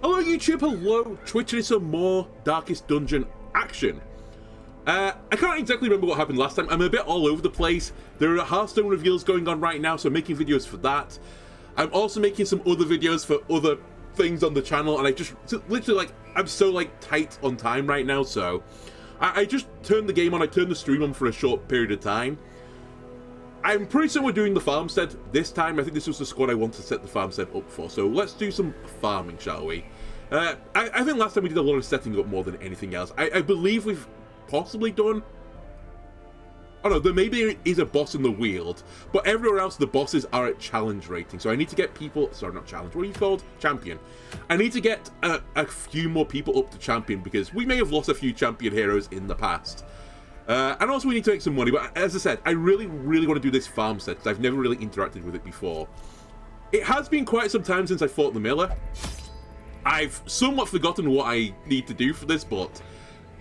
Hello YouTube, hello Twitch, and it's some more Darkest Dungeon action. I can't exactly remember what happened last time. I'm a bit all over the place. There are Hearthstone reveals going on right now, so I'm making videos for that. I'm also making some other videos for other things on the channel, and I just literally, like, I'm so, like, tight on time right now, so I just turned the game on, I turned the stream on for a short period of time. I'm pretty sure we're doing the Farmstead this time. I think this was the squad I wanted to set the Farmstead up for, so let's do some farming, shall we? I think last time we did a lot of setting up more than anything else. I believe we've possibly done... Oh no, there maybe is a boss in the Weald, but everywhere else the bosses are at challenge rating, so I need to get people... Sorry, not challenge, what are you called? Champion. I need to get a few more people up to champion, because we may have lost a few champion heroes in the past. And also we need to make some money, but as I said, I really want to do this Farmstead, because I've never really interacted with it before. It has been quite some time since I fought the Miller. I've somewhat forgotten what I need to do for this, but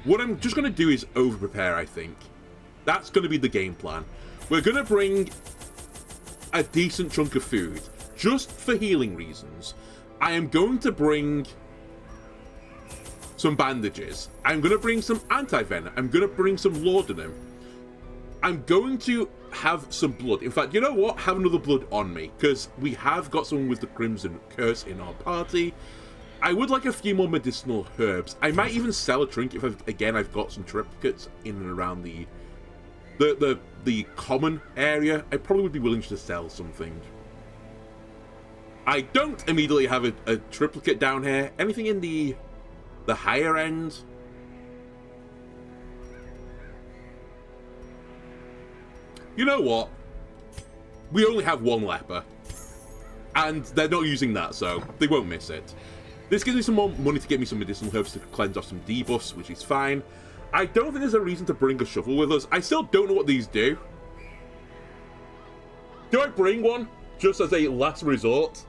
what I'm just going to do is over-prepare, I think. That's going to be the game plan. We're going to bring a decent chunk of food, just for healing reasons. I am going to bring some bandages. I'm going to bring some anti-venom. I'm going to bring some laudanum. I'm going to have some blood. In fact, you know what? Have another blood on me, because we have got someone with the Crimson Curse in our party. I would like a few more medicinal herbs. I might even sell a trinket if, I've got some triplicates in and around the common area. I probably would be willing to sell something. I don't immediately have a triplicate down here. Anything in the higher end? You know what? We only have one leper. And they're not using that, so they won't miss it. This gives me some more money to get me some medicinal herbs to cleanse off some debuffs, which is fine. I don't think there's a reason to bring a shovel with us. I still don't know what these do. Do I bring one just as a last resort?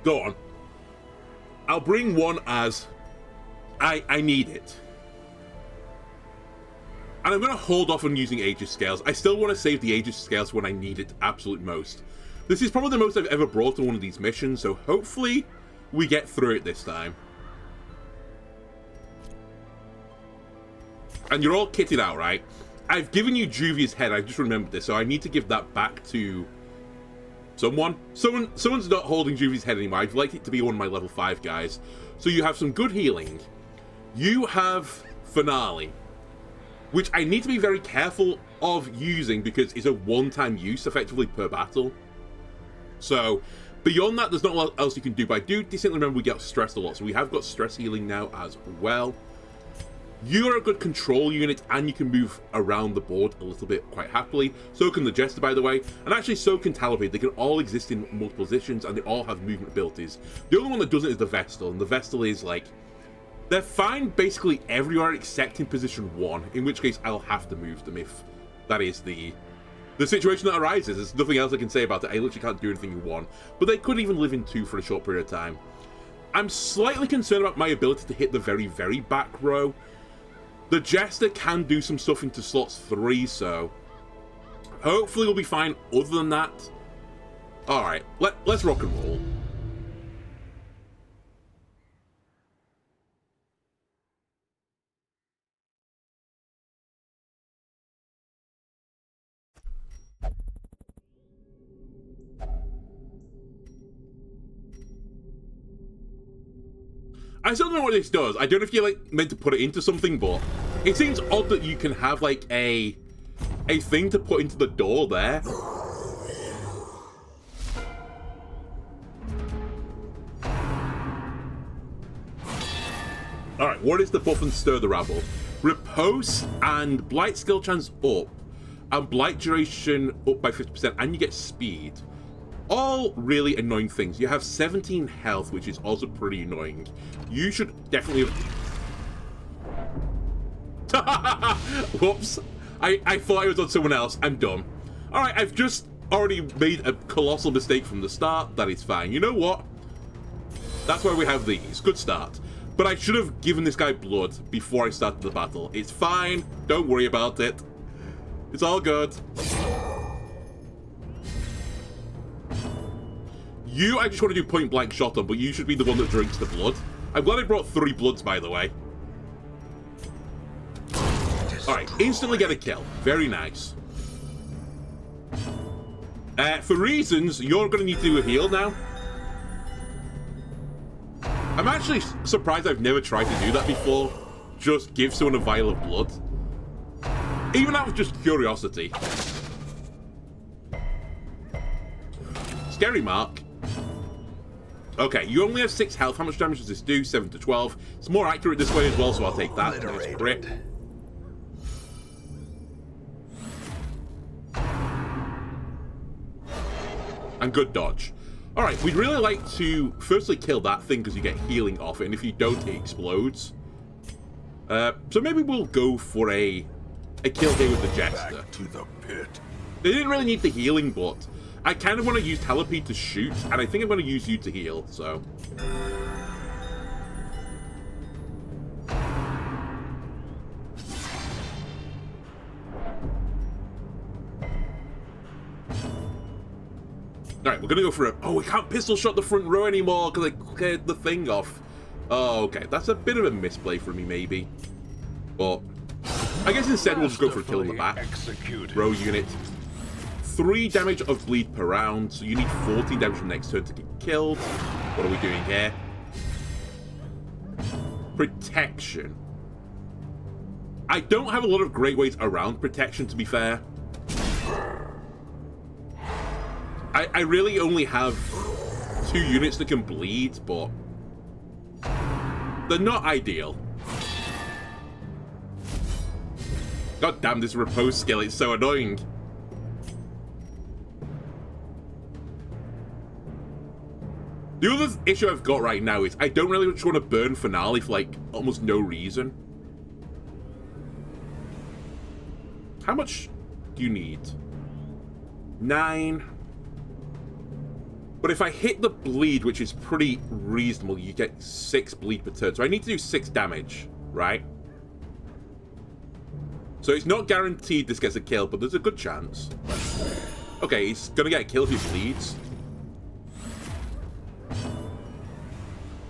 Go on. I'll bring one as I need it. And I'm going to hold off on using Aegis Scales. I still want to save the Aegis Scales when I need it absolute most. This is probably the most I've ever brought on one of these missions, so hopefully we get through it this time. And you're all kitted out, right? I've given you Juvia's head, I just remembered this, so I need to give that back to someone. Someone's not holding Juvia's head anymore. I'd like it to be one of my level 5 guys. So you have some good healing. You have Finale, which I need to be very careful of using because it's a one-time use, effectively, per battle. So, beyond that, there's not a lot else you can do, but I do distinctly remember we get stressed a lot, so we have got stress healing now as well. You're a good control unit, and you can move around the board a little bit quite happily. So can the Jester, by the way, and actually so can Talabade. They can all exist in multiple positions, and they all have movement abilities. The only one that doesn't is the Vestal, and the Vestal is, like, they're fine basically everywhere except in position 1, in which case I'll have to move them if that is the situation that arises. There's nothing else I can say about it. I literally can't do anything in 1. But they could even live in 2 for a short period of time. I'm slightly concerned about my ability to hit the very, very back row. The Jester can do some stuff into slots 3, so hopefully we'll be fine other than that. Alright, let's rock and roll. I still don't know what this does. I don't know if you're, like, meant to put it into something, but it seems odd that you can have, like, a thing to put into the door there. Alright, what is the buff and stir the rabble? Repose and blight skill chance up, and blight duration up by 50%, and you get speed. All really annoying things. You have 17 health, which is also pretty annoying. You should definitely have... Whoops. I thought I was on someone else. I'm dumb. Alright, I've just already made a colossal mistake from the start. That is fine. You know what? That's why we have these. Good start. But I should have given this guy blood before I started the battle. It's fine. Don't worry about it. It's all good. You, I just want to do point blank shot on, but you should be the one that drinks the blood. I'm glad I brought 3 bloods, by the way. Alright, instantly get a kill. Very nice. For reasons, you're going to need to do a heal now. I'm actually surprised I've never tried to do that before. Just give someone a vial of blood. Even out of just curiosity. Scary mark. Okay, you only have 6 health. How much damage does this do? 7 to 12. It's more accurate this way as well, so I'll take that. Nice crit. And good dodge. Alright, we'd really like to firstly kill that thing because you get healing off it, and if you don't, it explodes. So maybe we'll go for a kill here with the Jester. Back to the pit. They didn't really need the healing, but I kind of want to use Telepede to shoot, and I think I'm going to use you to heal, so... Alright, we're gonna go for a... Oh, we can't pistol shot the front row anymore because I cleared the thing off. Oh, okay. That's a bit of a misplay for me, maybe. But I guess instead we'll just go for a kill in the back. Row unit. 3 damage of bleed per round, so you need 14 damage from next turn to get killed. What are we doing here? Protection. I don't have a lot of great ways around protection, to be fair. I really only have 2 units that can bleed, but they're not ideal. God damn, this repose skill, it's so annoying. The other issue I've got right now is I don't really just want to burn Finale for, like, almost no reason. How much do you need? 9... But if I hit the bleed, which is pretty reasonable, you get 6 bleed per turn. So I need to do 6 damage, right? So it's not guaranteed this gets a kill, but there's a good chance. Okay, he's going to get a kill if he bleeds.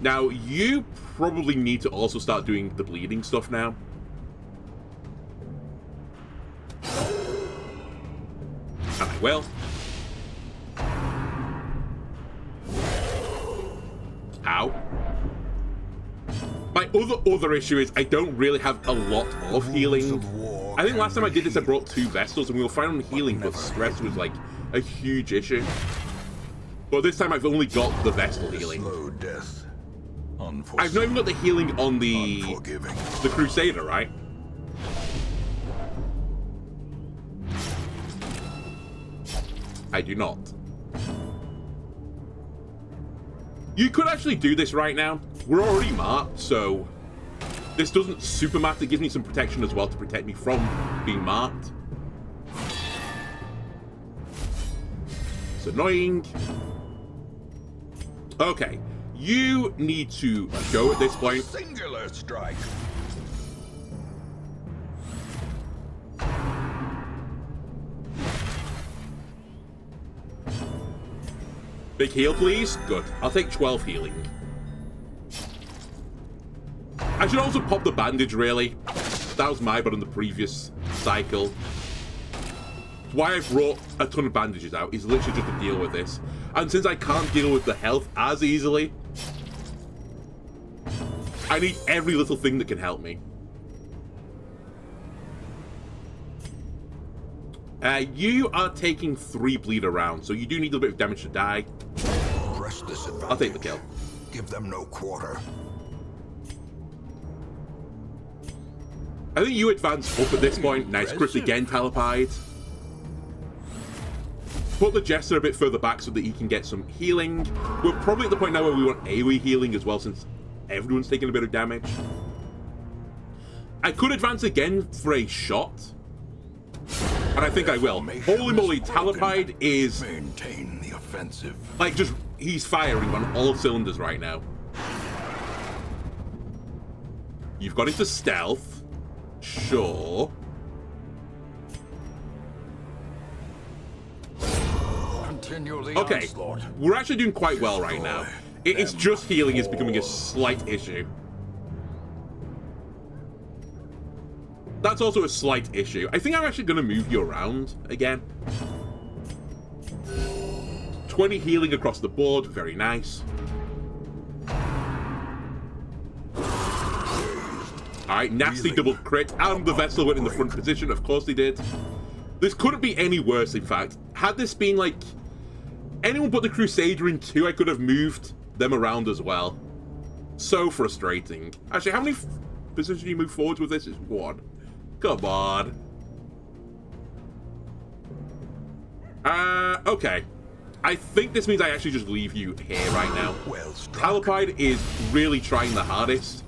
Now, you probably need to also start doing the bleeding stuff now. And I will. Ow. My other issue is I don't really have a lot of healing. I think last time I did this I brought 2 Vestals and we were fine on healing, but stress was like a huge issue. But this time I've only got the Vestal healing. I've not even got the healing on the Crusader, right? I do not. You could actually do this right now. We're already marked, so this doesn't super matter. It gives me some protection as well to protect me from being marked. It's annoying. Okay, you need to go at this point. Singular strike. Big heal, please. Good. I'll take 12 healing. I should also pop the bandage, really. That was my bad on the previous cycle. Why I brought a ton of bandages out is literally just to deal with this. And since I can't deal with the health as easily, I need every little thing that can help me. You are taking 3 bleed around, so you do need a bit of damage to die. Press this advantage. I'll take the kill. Give them no quarter. I think you advance up at this point. Nice crit again, Telepede. Put the Jester a bit further back so that he can get some healing. We're probably at the point now where we want AoE healing as well, since everyone's taking a bit of damage. I could advance again for a shot. And I think I will. Holy moly, Telepede is... Maintain the offensive. Like, just... He's firing on all cylinders right now. You've got into stealth. Sure. Continue the Okay, onslaught. we're actually doing quite well right now. It's just healing is becoming a slight issue. That's also a slight issue. I think I'm actually going to move you around again. 20 healing across the board. Very nice. Alright, nasty double crit. And the Vessel went in the front position. Of course they did. This couldn't be any worse, in fact. Had this been like anyone but the Crusader in 2, I could have moved them around as well. So frustrating. Actually, how many positions do you move forwards with this? It's 1. Come on. Okay. I think this means I actually just leave you here right now. Well struck. Talipide is really trying the hardest.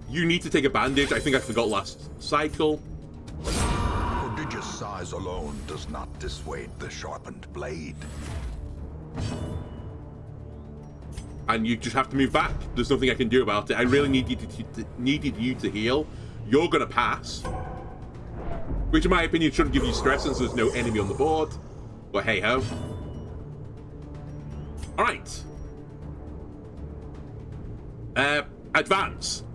You need to take a bandage. I think I forgot last cycle. Prodigious size alone does not dissuade the sharpened blade. And you just have to move back. There's nothing I can do about it. I really needed you to heal. You're gonna pass. Which, in my opinion, shouldn't give you stress since there's no enemy on the board. But hey-ho. Alright. Advance.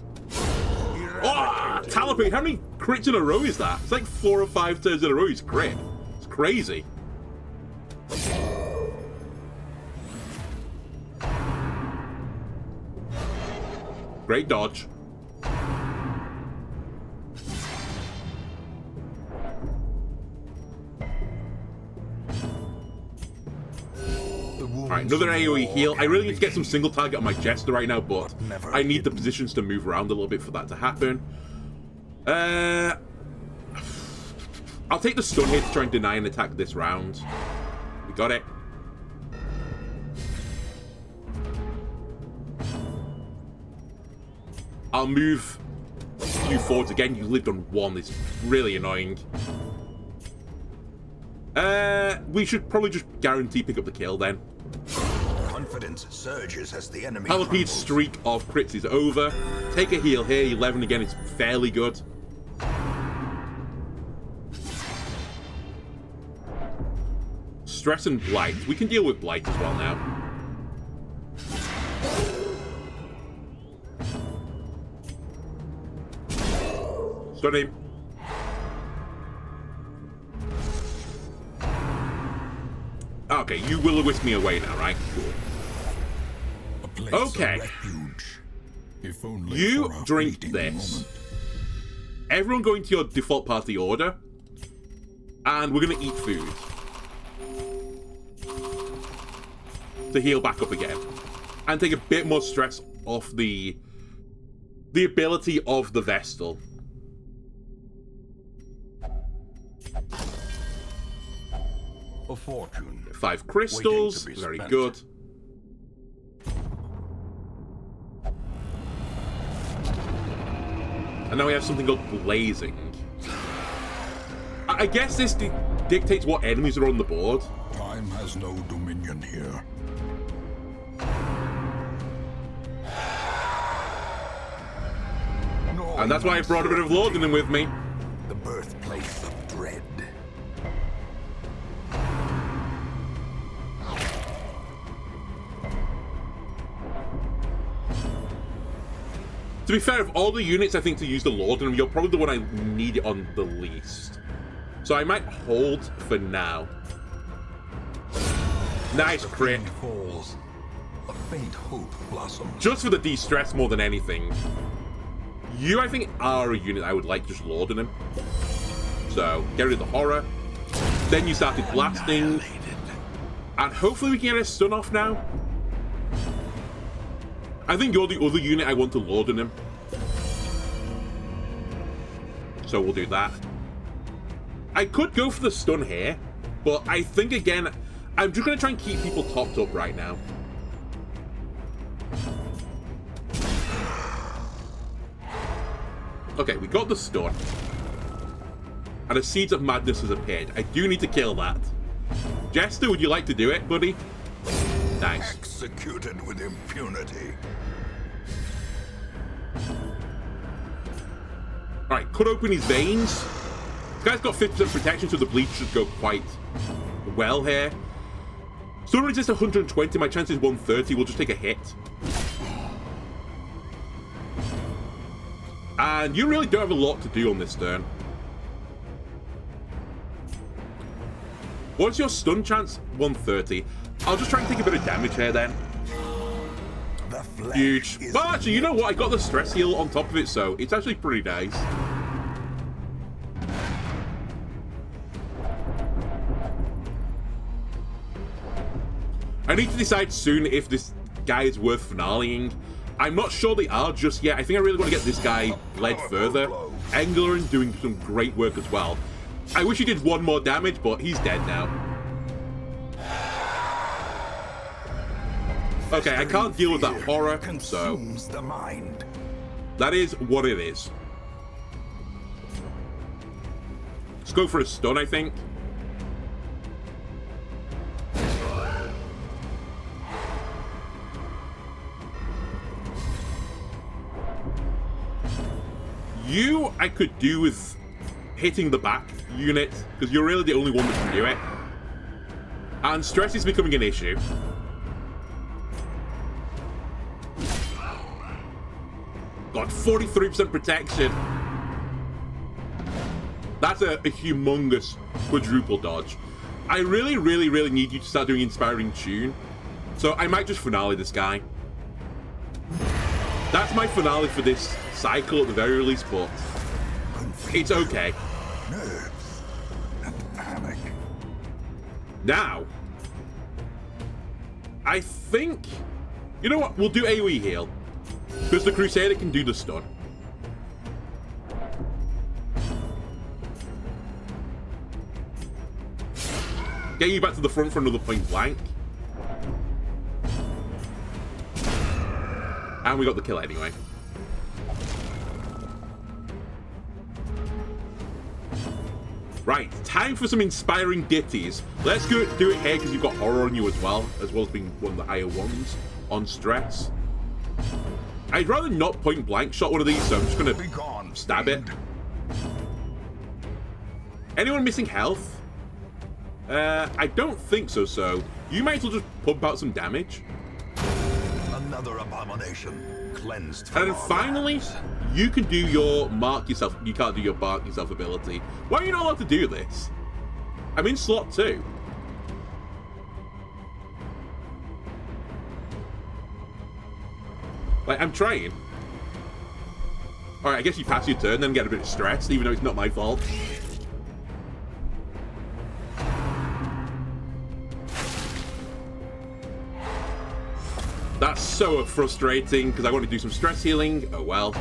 Oh, Talipade, how many crits in a row is that? It's like 4 or 5 turns in a row he's crit. It's crazy. Great dodge. Alright, another AoE heal. I really need to get some single target on my Jester right now, but I need the positions to move around a little bit for that to happen. I'll take the stun here to try and deny an attack this round. We got it. I'll move you forwards again. You lived on 1. It's really annoying. We should probably just guarantee pick up the kill then. Confidence surges as the enemy Talapide's crumbles. streak of crits is over. Take a heal here. 11 again. It's fairly good. Stress and Blight. We can deal with Blight as well now. Stun him. Okay, you will-o-wisp me away now, right? Cool. A place Okay. of refuge, if only You for a drink fleeting this. moment. Everyone go into your default party order. And we're going to eat food. To heal back up again. And take a bit more stress off the ability of the Vestal. A fortune. 5 crystals. Waiting to be Very spent. good. And now we have something called Blazing. I guess this dictates what enemies are on the board. Time has no dominion here. And that's why I brought a bit of laudanum with me. The birthplace of dread. To be fair, of all the units I think to use the laudanum, you're probably the one I need it on the least. So I might hold for now. Nice crit. Wind falls. A faint hope blossoms. Just for the de-stress more than anything. You, I think, are a unit I would like just laudanum. So, get rid of the horror. Then you started blasting. And hopefully we can get a stun off now. I think you're the other unit I want to laudanum. So we'll do that. I could go for the stun here. But I think, again, I'm just going to try and keep people topped up right now. Okay, we got the stun. And a Seeds of Madness has appeared. I do need to kill that. Jester, would you like to do it, buddy? Nice. Executed with impunity. Alright, cut open his veins. Guy's got 50% protection, so the bleed should go quite well here. Stun resist 120, my chance is 130, we'll just take a hit. And you really don't have a lot to do on this turn. What's your stun chance? 130. I'll just try and take a bit of damage here then. Huge. But actually, you know what? I got the stress heal on top of it, so it's actually pretty nice. I need to decide soon if this guy is worth finaleing. I'm not sure they are just yet. I think I really want to get this guy led further. Englerin's doing some great work as well. I wish he did one more damage, but he's dead now. Okay, I can't deal with that horror, so that is what it is. Let's go for a stun, I think. You, I could do with hitting the back unit, because you're really the only one that can do it. And stress is becoming an issue. God, 43% protection. That's a humongous quadruple dodge. I really, really, really need you to start doing Inspiring Tune. So I might just finale this guy. That's my finale for this cycle at the very least, but it's okay. Nerves and panic. Now, I think, you know what? We'll do AoE heal. Because the Crusader can do the stun. Get you back to the front for another point blank. And we got the kill anyway. Right, time for some inspiring ditties. Let's go do it here because you've got horror on you as well as being one of the higher ones on stress. I'd rather not point blank shot one of these, so I'm just gonna stab it. Anyone missing health? I don't think so, so you might as well just pump out some damage. Another abomination cleansed from And then finally, you can do your mark yourself. You can't do your mark yourself ability. Why are you not allowed to do this? I'm in slot 2. Like, I'm trying. Alright, I guess you pass your turn, then get a bit stressed, even though it's not my fault. That's so frustrating, because I want to do some stress healing. Oh well.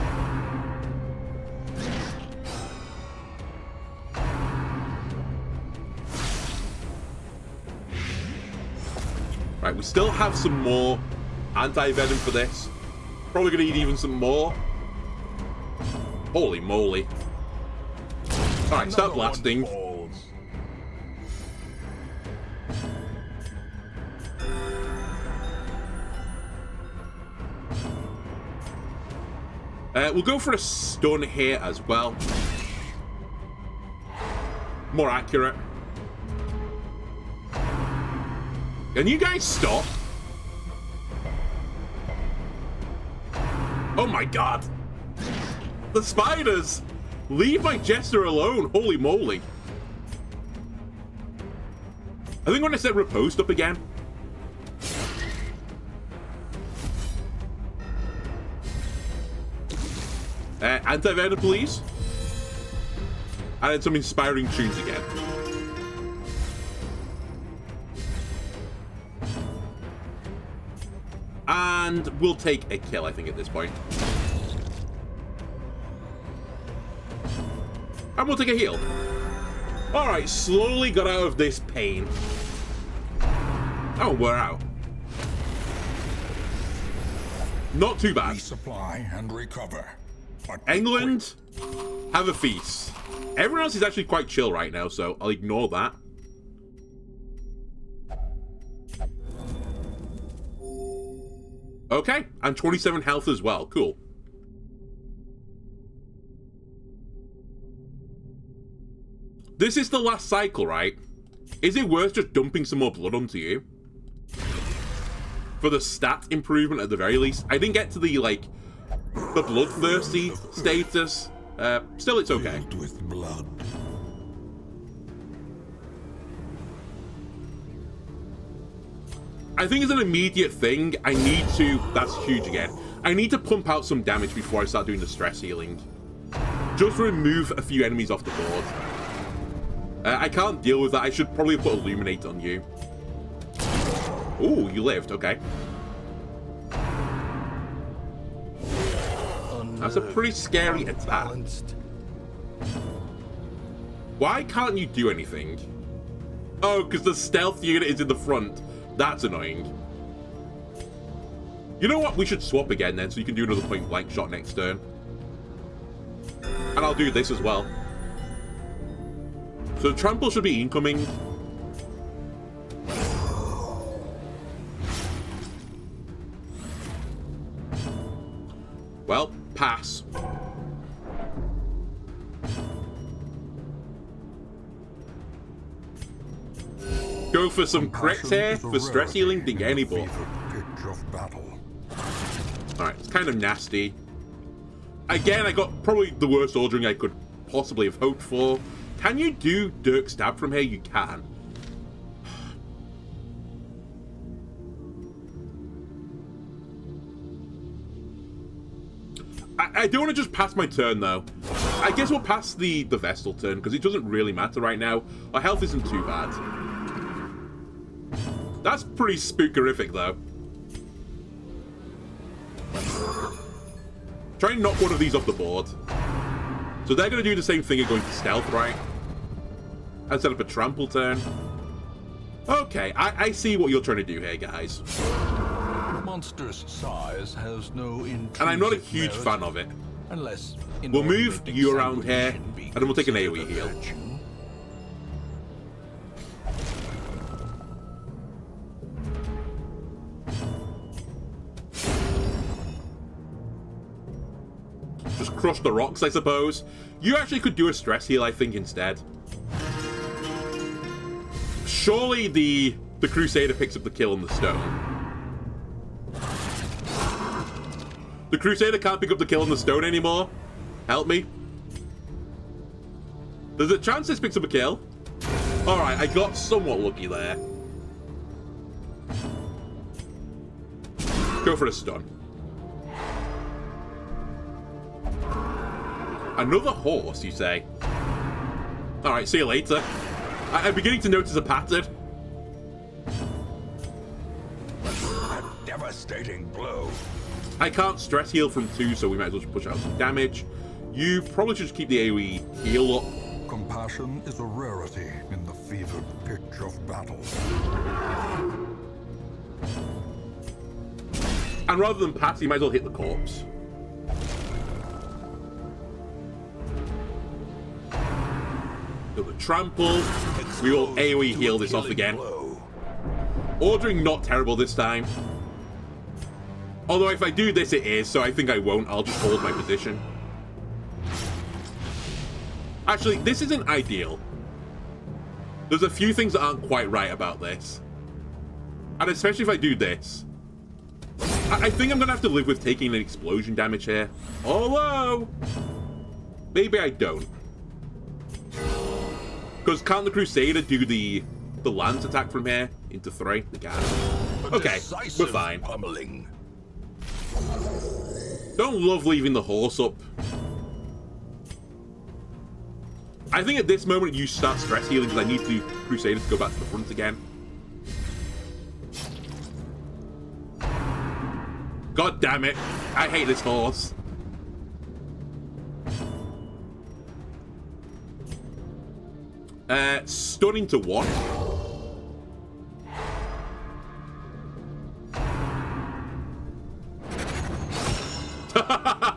Right, we still have some more anti-venom for this. Probably going to need even some more. Holy moly. Alright, start blasting. We'll go for a stun here as well. More accurate. Can you guys stop? Oh my god. The spiders! Leave my jester alone, holy moly. I think when I set riposte up again. Anti-venom, please. And then some inspiring tunes again. And we'll take a kill, I think, at this point. And we'll take a heal. Alright, slowly got out of this pain. Oh, we're out. Not too bad. Resupply and recover. England, have a feast. Everyone else is actually quite chill right now, so I'll ignore that. Okay, and 27 health as well. Cool. This is the last cycle, right? Is it worth just dumping some more blood onto you? For the stat improvement at the very least. I didn't get to the, like, the bloodthirsty status. Still, it's okay. Filled with blood. I think it's an immediate thing. I need to... That's huge again. I need to pump out some damage before I start doing the stress healing. Just remove a few enemies off the board. I can't deal with that. I should probably put Illuminate on you. Ooh, you lived. Okay. That's a pretty scary attack. Why can't you do anything? Oh, because the stealth unit is in the front. That's annoying. You know what? We should swap again then, so you can do another point blank shot next turn. And I'll do this as well. So the trample should be incoming. Well, pass. Go for some crits here for stress healing. Didn't get any ball. Alright, it's kind of nasty. Again, I got probably the worst ordering I could possibly have hoped for. Can you do Dirk Stab from here? You can. I don't want to just pass my turn, though. I guess we'll pass the Vestal turn, because it doesn't really matter right now. Our health isn't too bad. That's pretty spookerific, though. Try and knock one of these off the board. So they're going to do the same thing and going to stealth, right? And set up a trample turn. Okay, I see what you're trying to do here, guys. Monstrous size has no intrinsic And I'm not a huge fan of it. Unless we'll move you around here, and then we'll take an AoE heal. Just crush the rocks, I suppose. You actually could do a stress heal, I think, instead. Surely the Crusader picks up the kill on the stone. The Crusader can't pick up the kill on the stone anymore. Help me. There's a chance this picks up a kill. Alright, I got somewhat lucky there. Go for a stun. Another horse, you say? Alright, see you later. I'm beginning to notice a pattern. A devastating blow. I can't stress heal from 2, so we might as well just push out some damage. You probably should just keep the AoE heal up. Compassion is a rarity in the fevered pitch of battle. And rather than pass, you might as well hit the corpse. Do the trample. We will AoE heal this off again. Ordering not terrible this time. Although if I do this, it is, so I think I won't. I'll just hold my position. Actually, this isn't ideal. There's a few things that aren't quite right about this. And especially if I do this. I think I'm going to have to live with taking an explosion damage here. Although, maybe I don't. Because can't the Crusader do the lance attack from here into 3? They can. Okay, we're fine. Pummeling. Don't love leaving the horse up. I think at this moment you start stress healing because I need the Crusader to go back to the front again. God damn it. I hate this horse. Stunning to 1.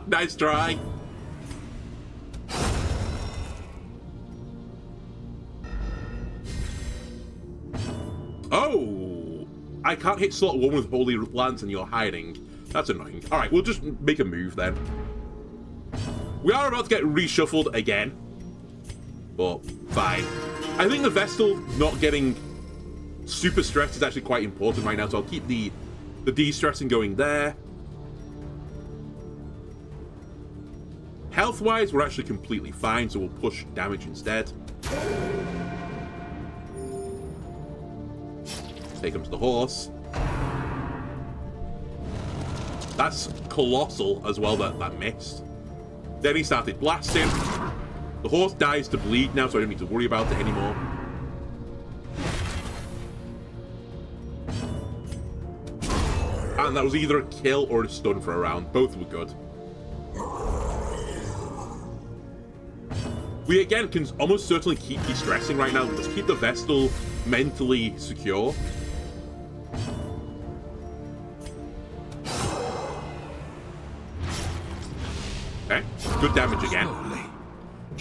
Nice try. Oh, I can't hit slot 1 with Holy Lance and you're hiding. That's annoying. Alright, we'll just make a move then. We are about to get reshuffled again. But fine. I think the Vestal not getting super stressed is actually quite important right now, so I'll keep the de-stressing going there. Health-wise, we're actually completely fine, so we'll push damage instead. Here comes the horse. That's colossal as well that missed. Then he started blasting. The horse dies to bleed now, so I don't need to worry about it anymore. And that was either a kill or a stun for a round. Both were good. We again can almost certainly keep de-stressing right now. Let's keep the Vestal mentally secure. Okay, good damage again.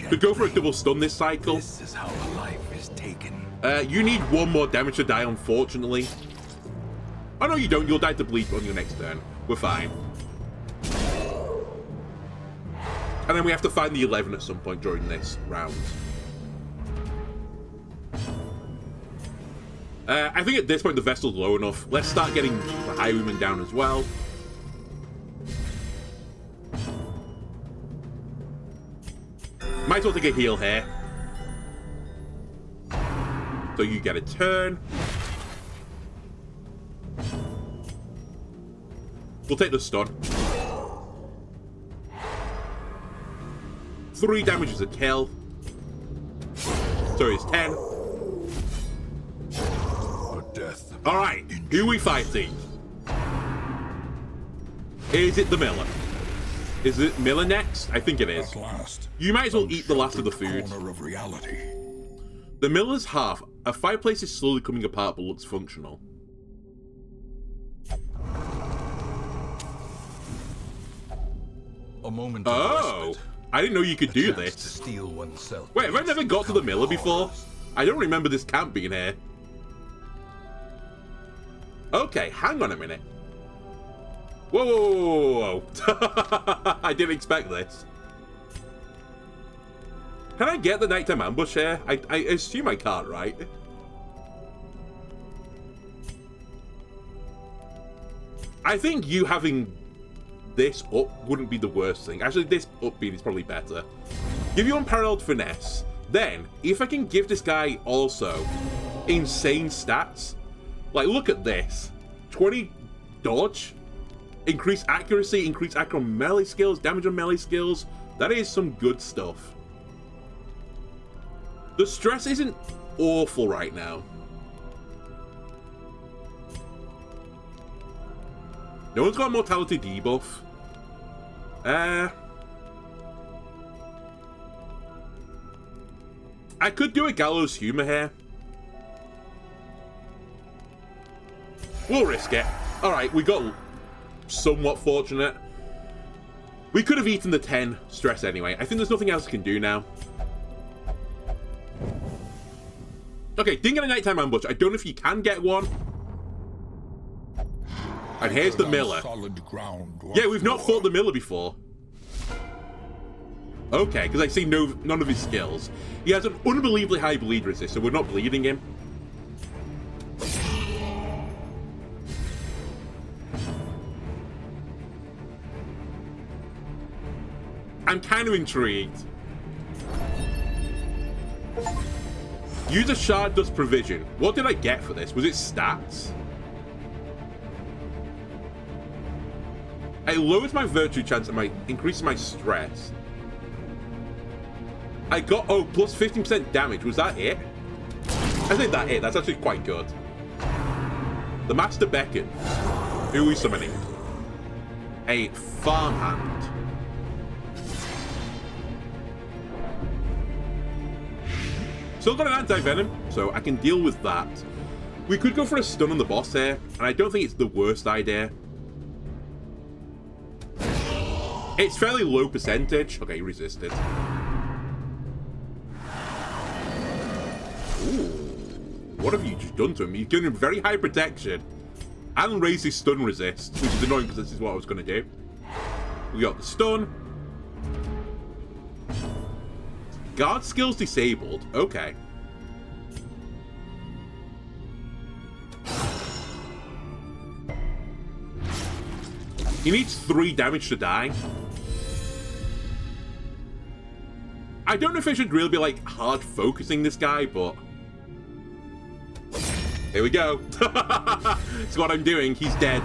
Could go for a double stun this cycle. This is how a life is taken. You need one more damage to die, unfortunately. Oh no, you don't. You'll die to bleed on your next turn. We're fine. And then we have to find the 11 at some point during this round. I think at this point the Vestal's low enough. Let's start getting the Highwayman down as well. Might as well take a heal here. So you get a turn. We'll take the stun. 3 damage is a kill. So it's 10. Alright, who are we fighting? Is it the Miller? Is it Miller next? I think it is. You might as well eat the last of the food. The Miller's half. A fireplace is slowly coming apart but looks functional. A moment oh! I didn't know you could do this. To steal oneself. Wait, have I never got to the Miller before? I don't remember this camp being here. Okay, hang on a minute. Whoa, whoa, whoa, whoa. I didn't expect this. Can I get the nighttime ambush here? I assume I can't, right? I think you having this up wouldn't be the worst thing. Actually, this upbeat is probably better. Give you unparalleled finesse. Then, if I can give this guy also insane stats, like look at this. 20 dodge, increased accuracy, increased accurate melee skills, damage on melee skills. That is some good stuff. The stress isn't awful right now. No one's got a mortality debuff. I could do a gallows humor here. We'll risk it. Alright, we got somewhat fortunate. We could have eaten the 10 stress anyway. I think there's nothing else we can do now. Okay, didn't get a nighttime ambush. I don't know if you can get one. And here's the Miller. Yeah, we've not fought the Miller before. Okay, because I see none of his skills. He has an unbelievably high bleed resist, so we're not bleeding him. I'm kind of intrigued. Use a shard dust provision. What did I get for this? Was it stats? It lowers my virtue chance and increases my stress. I got, oh, plus 15% damage. Was that it? I think that's it. That's actually quite good. The Master beckons. Who are we summoning? A farmhand. Still got an anti-venom, so I can deal with that. We could go for a stun on the boss here, and I don't think it's the worst idea. It's fairly low percentage. Okay, resisted. Ooh, what have you just done to him? You've given him very high protection and raised his stun resist, which is annoying because this is what I was going to do. We got the stun. Guard skills disabled. Okay. He needs 3 damage to die. I don't know if I should really be, like, hard focusing this guy, but... Here we go. That's what I'm doing. He's dead.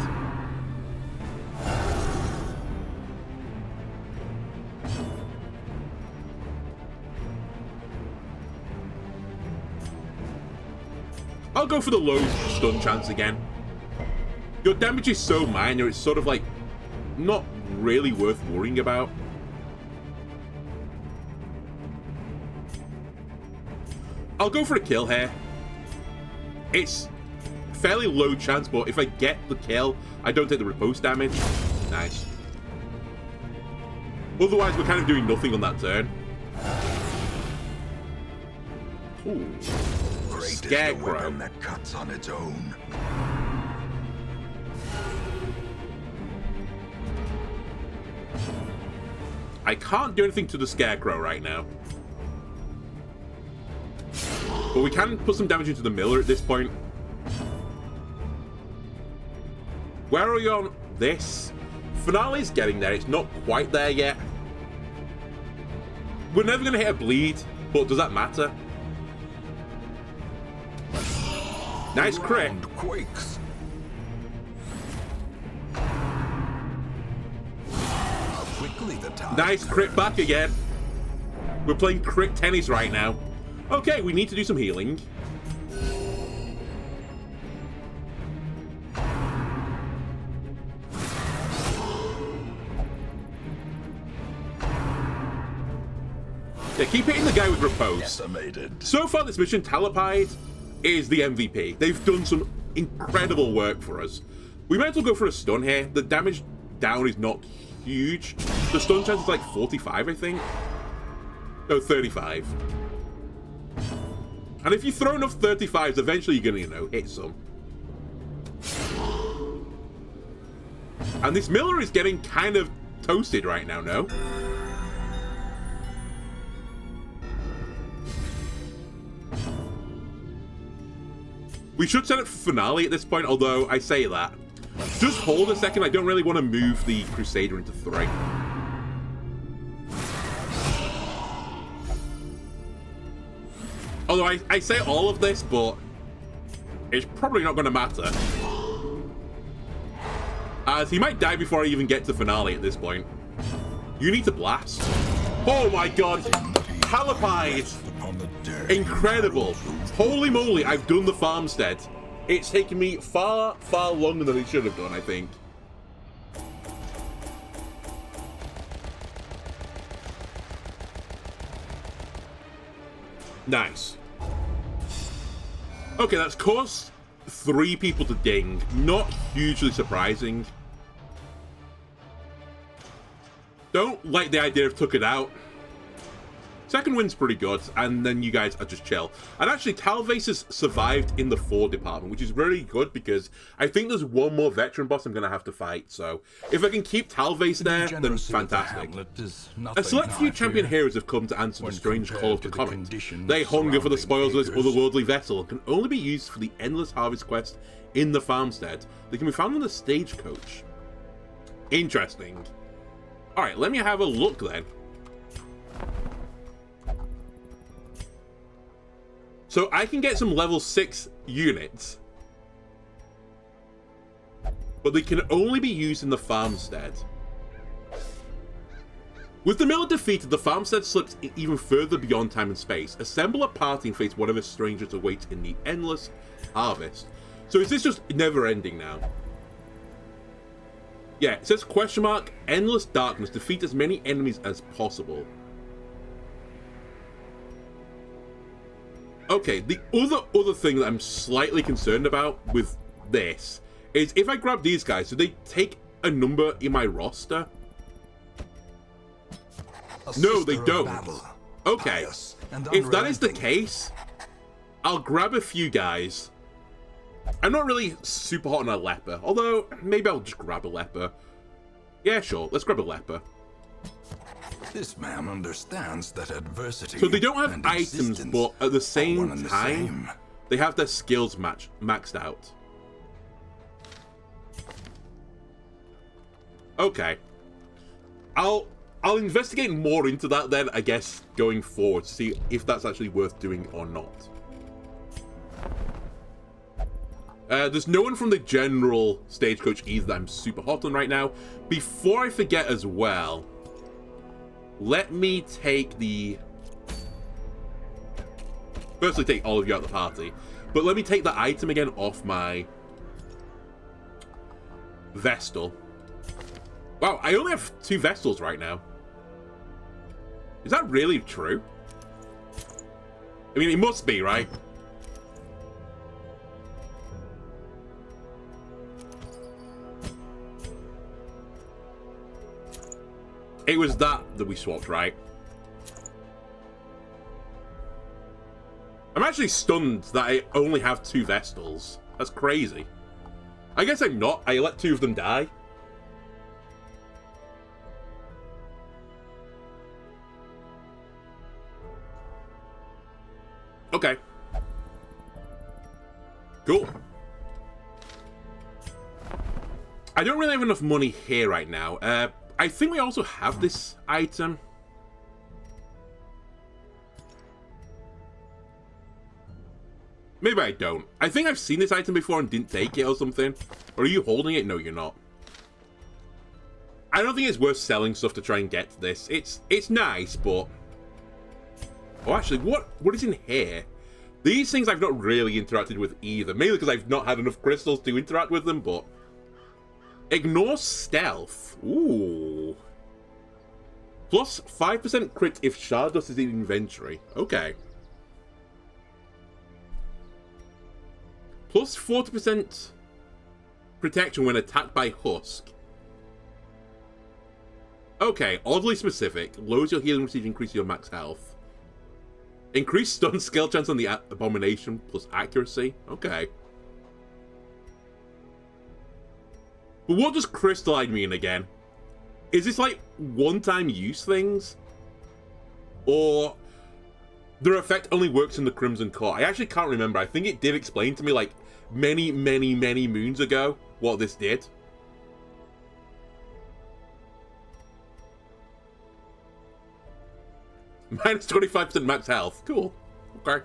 I'll go for the low stun chance again. Your damage is so minor, it's sort of like not really worth worrying about. I'll go for a kill here. It's fairly low chance, but if I get the kill, I don't take the riposte damage. Nice. Otherwise, we're kind of doing nothing on that turn. Ooh. Scarecrow. That cuts on its own. I can't do anything to the Scarecrow right now. But we can put some damage into the Miller at this point. Where are we on this? Finale's getting there. It's not quite there yet. We're never going to hit a bleed, but does that matter? Nice crit. Quakes. Quickly the time Nice crit back again. We're playing crit tennis right now. Okay, we need to do some healing. Yeah, keep hitting the guy with riposte. Decimated. So far this mission, Talipide is the MVP. They've done some incredible work for us. We might as well go for a stun here. The damage down is not huge. The stun chance is like 45, I think. No, 35. And if you throw enough 35s, eventually you're going to, hit some. And this Miller is getting kind of toasted right now, no? We should set it for finale at this point, although I say that. Just hold a second, I don't really want to move the Crusader into 3. Although I say all of this, but it's probably not going to matter. As he might die before I even get to finale at this point. You need to blast. Oh my god! Talipide! Incredible! Holy moly, I've done the Farmstead. It's taken me far, far longer than it should have done, I think. Nice. Okay, that's caused 3 people to ding. Not hugely surprising. Don't like the idea of took it out. Second win's pretty good, and then you guys are just chill. And actually, Talvase has survived in the 4 department, which is really good because I think there's one more veteran boss I'm going to have to fight. So if I can keep Talvase there, then fantastic. A select few champion heroes have come to answer the strange call of the comet. They hunger for the spoils of this otherworldly vessel and can only be used for the endless harvest quest in the Farmstead. They can be found on the stagecoach. Interesting. Alright, let me have a look then. So I can get some level 6 units, but they can only be used in the Farmstead. With the Miller defeated, the Farmstead slips even further beyond time and space. Assemble a party and face whatever strangers await in the endless harvest. So is this just never ending now? Yeah, it says question mark, endless darkness, defeat as many enemies as possible. Okay, the other thing that I'm slightly concerned about with this is if I grab these guys, do they take a number in my roster? No, they don't. Okay, if that is the case, I'll grab a few guys. I'm not really super hot on a leper, although maybe I'll just grab a leper. Yeah, sure, let's grab a leper. This man understands that adversity. So they don't have and items, but at the same time, they have their skills maxed out. Okay. I'll investigate more into that then, I guess, going forward, to see if that's actually worth doing or not. There's no one from the general stagecoach either that I'm super hot on right now. Before I forget as well, let me take the... Firstly, take all of you out of the party. But let me take the item again off my Vestal. Wow, I only have 2 Vestals right now. Is that really true? I mean, it must be, right? It was that we swapped, right? I'm actually stunned that I only have 2 Vestals. That's crazy. I guess I'm not. I let 2 of them die. Okay. Cool. I don't really have enough money here right now. I think we also have this item. Maybe I don't. I think I've seen this item before and didn't take it or something. Or are you holding it? No, you're not. I don't think it's worth selling stuff to try and get this. It's nice, but... Oh, actually, what is in here? These things I've not really interacted with either. Mainly because I've not had enough crystals to interact with them, but... Ignore stealth. Ooh. Plus 5% crit if shard dust is in inventory. Okay. Plus 40% protection when attacked by husk. Okay, oddly specific. Lowers your healing receipt, increases your max health. Increased stun skill chance on the abomination plus accuracy. Okay. But what does crystalline mean again? Is this like one-time use things? Or their effect only works in the Crimson Core? I actually can't remember. I think it did explain to me like many moons ago what this did. Minus 25% max health. Cool. Okay.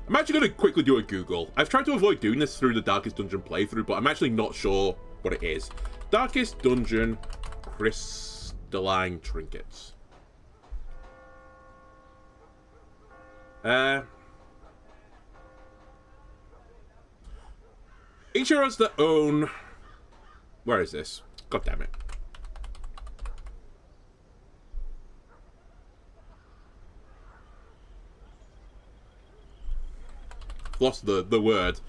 I'm actually going to quickly do a Google. I've tried to avoid doing this through the Darkest Dungeon playthrough, but I'm actually not sure what it is. Darkest Dungeon crystalline trinkets. Each hero has their own... Where is this? God damn it. Lost the word.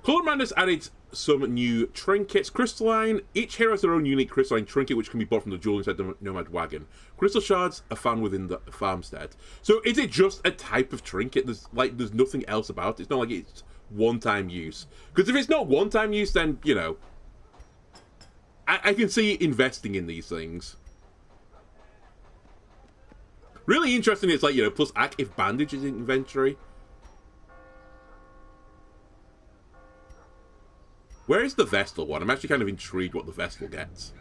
Colour Madness added some new trinkets. Crystalline. Each hero has their own unique crystalline trinket, which can be bought from the jewel inside the Nomad Wagon. Crystal shards are found within the Farmstead. So is it just a type of trinket? There's nothing else about it. It's not like it's one-time use. Because if it's not one-time use, then, you know, I can see investing in these things. Really interesting. It's like, you know, plus act if bandage is in inventory. Where is the Vestal one? I'm actually kind of intrigued what the Vestal gets.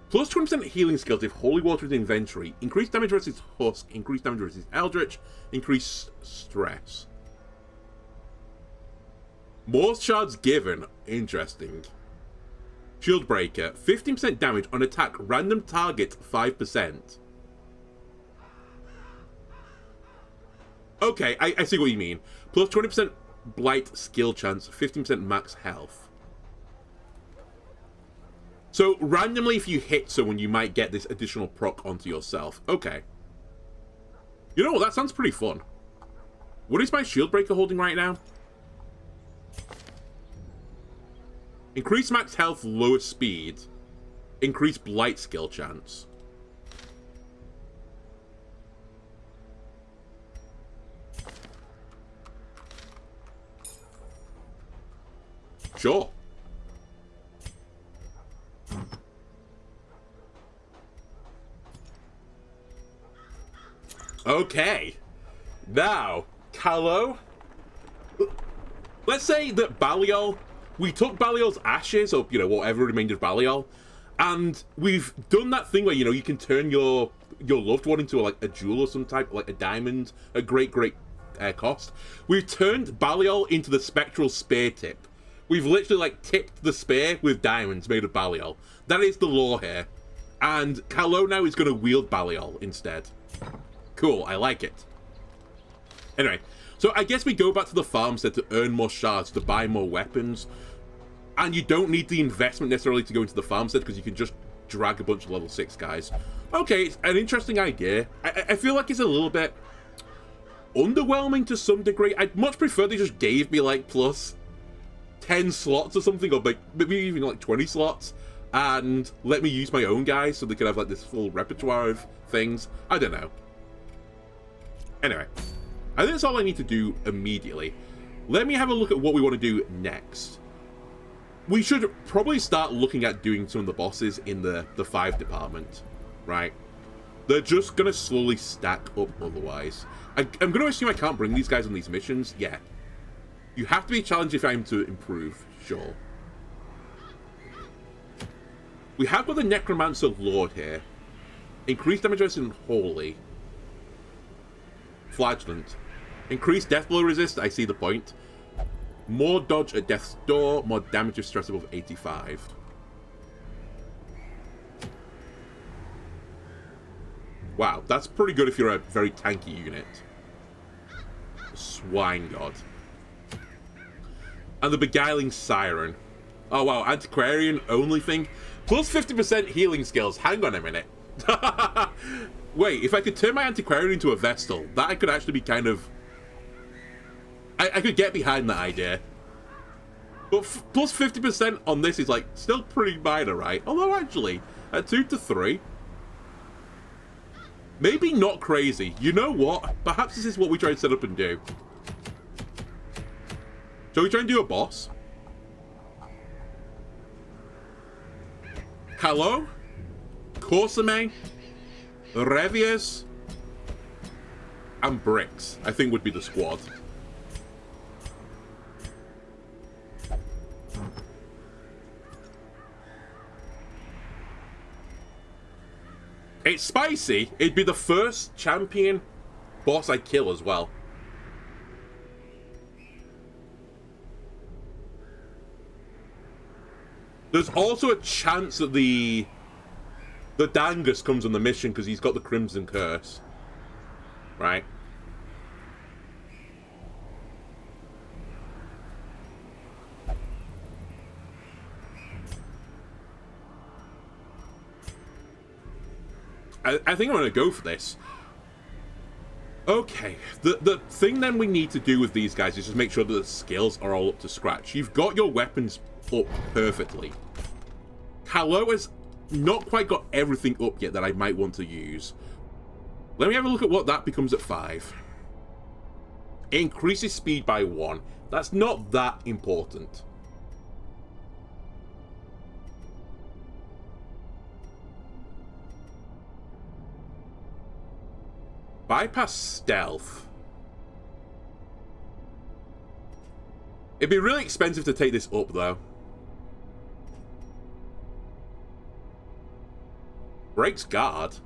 Plus 20% healing skills if Holy Water is in inventory. Increased damage versus Husk. Increased damage versus Eldritch. Increased stress. More shards given. Interesting. Shield Breaker. 15% damage on attack. Random target 5%. Okay, I see what you mean. Plus 20% Blight skill chance, 15% max health. So, randomly if you hit someone, you might get this additional proc onto yourself. Okay. You know what, that sounds pretty fun. What is my Shield Breaker holding right now? Increase max health, lower speed. Increase Blight skill chance. Sure. Okay. Now, Callow. Let's say that Baliol, we took Baliol's ashes, or, you know, whatever remained of Baliol, and we've done that thing where, you know, you can turn your loved one into, like, a jewel or some type, like a diamond, at great cost. We've turned Baliol into the spectral spear tip. We've literally, like, tipped the spear with diamonds made of Baliol. That is the lore here. And Callow now is going to wield Baliol instead. Cool, I like it. Anyway, so I guess we go back to the farmstead to earn more shards, to buy more weapons. And you don't need the investment necessarily to go into the farmstead, because you can just drag a bunch of level 6 guys. Okay, it's an interesting idea. I feel like it's a little bit underwhelming to some degree. I'd much prefer they just gave me, like, plus 10 slots or something, or like, maybe even like 20 slots, and let me use my own guys so they could have, like, this full repertoire of things. I don't know. Anyway, I think that's all I need to do immediately. Let me have a look at what we want to do next. We should probably start looking at doing some of the bosses in the 5 department, right? They're just going to slowly stack up otherwise. I'm going to assume I can't bring these guys on these missions. Yeah. You have to be challenged if I'm to improve, sure. We have got the Necromancer Lord here. Increased damage resist in Holy. Flagellant. Increased death blow resist, I see the point. More dodge at death's door, more damage if stress above 85. Wow, that's pretty good if you're a very tanky unit. Swine God. And the Beguiling Siren. Oh wow, Antiquarian only thing. Plus 50% healing skills. Hang on a minute. Wait, if I could turn my Antiquarian into a Vestal, that could actually be kind of... I could get behind that idea. But plus 50% on this is, like, still pretty minor, right? Although, actually, at 2 to 3... maybe not crazy. You know what? Perhaps this is what we try to set up and do. Shall we try and do a boss? Hello? Corsame? Reviers? And Bricks, I think would be the squad. It's spicy. It'd be the first champion boss I kill as well. There's also a chance that the Dangus comes on the mission because he's got the Crimson Curse. Right? I think I'm going to go for this. Okay, the thing then we need to do with these guys is just make sure that the skills are all up to scratch. You've got your weapons up perfectly. Callow has not quite got everything up yet that I might want to use. Let me have a look at what that becomes at 5. It increases speed by 1. That's not that important. Bypass stealth. It'd be really expensive to take this up, though. Breaks guard.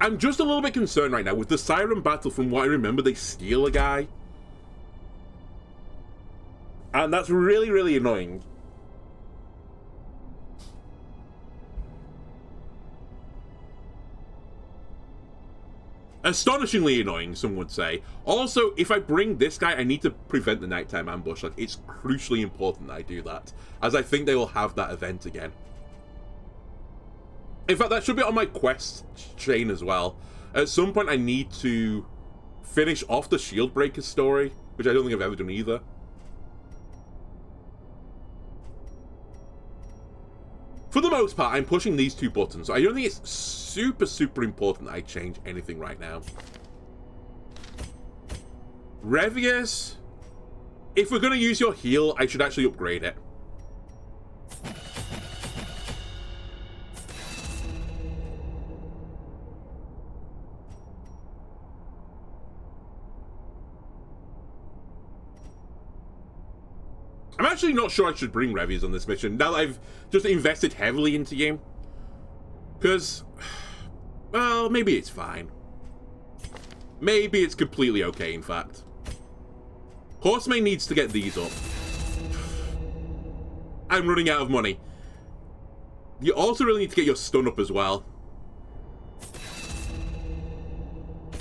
I'm just a little bit concerned right now. With the Siren battle, from what I remember, they steal a guy. And that's really, really annoying. Astonishingly annoying, some would say. Also, if I bring this guy, I need to prevent the nighttime ambush. Like, it's crucially important that I do that, as I think they will have that event again. In fact, that should be on my quest chain as well. At some point, I need to finish off the Shieldbreaker story, which I don't think I've ever done either. For the most part, I'm pushing these 2 buttons. I don't think it's super, super important that I change anything right now. Reviers. If we're going to use your heal, I should actually upgrade it. I'm actually not sure I should bring Revies on this mission, now that I've just invested heavily into you. Because, well, maybe it's fine. Maybe it's completely okay, in fact. Horseman needs to get these up. I'm running out of money. You also really need to get your stun up as well.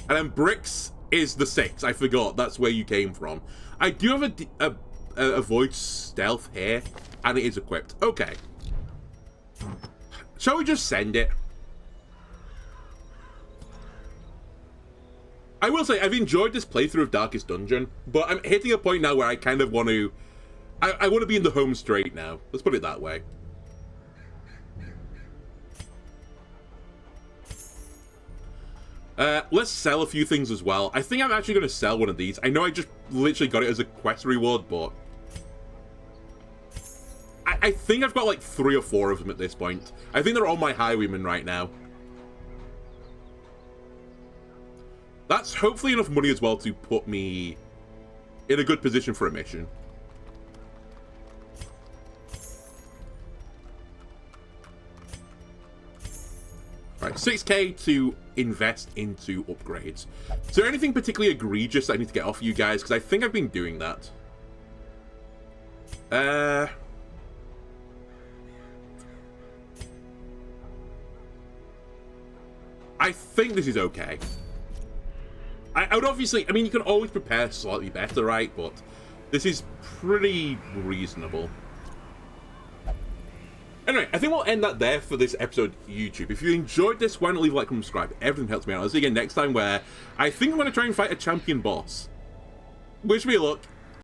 And then bricks is the 6. I forgot that's where you came from. I do have a avoid stealth here, and it is equipped. Okay. Shall we just send it? I will say, I've enjoyed this playthrough of Darkest Dungeon, but I'm hitting a point now where I kind of want to... I want to be in the home straight now. Let's put it that way. Let's sell a few things as well. I think I'm actually going to sell one of these. I know I just literally got it as a quest reward, but... I think I've got like 3 or 4 of them at this point. I think they're all my highwaymen right now. That's hopefully enough money as well to put me in a good position for a mission. Right, 6k to invest into upgrades. Is there anything particularly egregious that I need to get off you guys? Because I think I've been doing that. I think this is okay. I would obviously... I mean, you can always prepare slightly better, right? But this is pretty reasonable. Anyway, I think we'll end that there for this episode of YouTube. If you enjoyed this, why not leave a like and subscribe? Everything helps me out. I'll see you again next time, where I think I'm going to try and fight a champion boss. Wish me luck.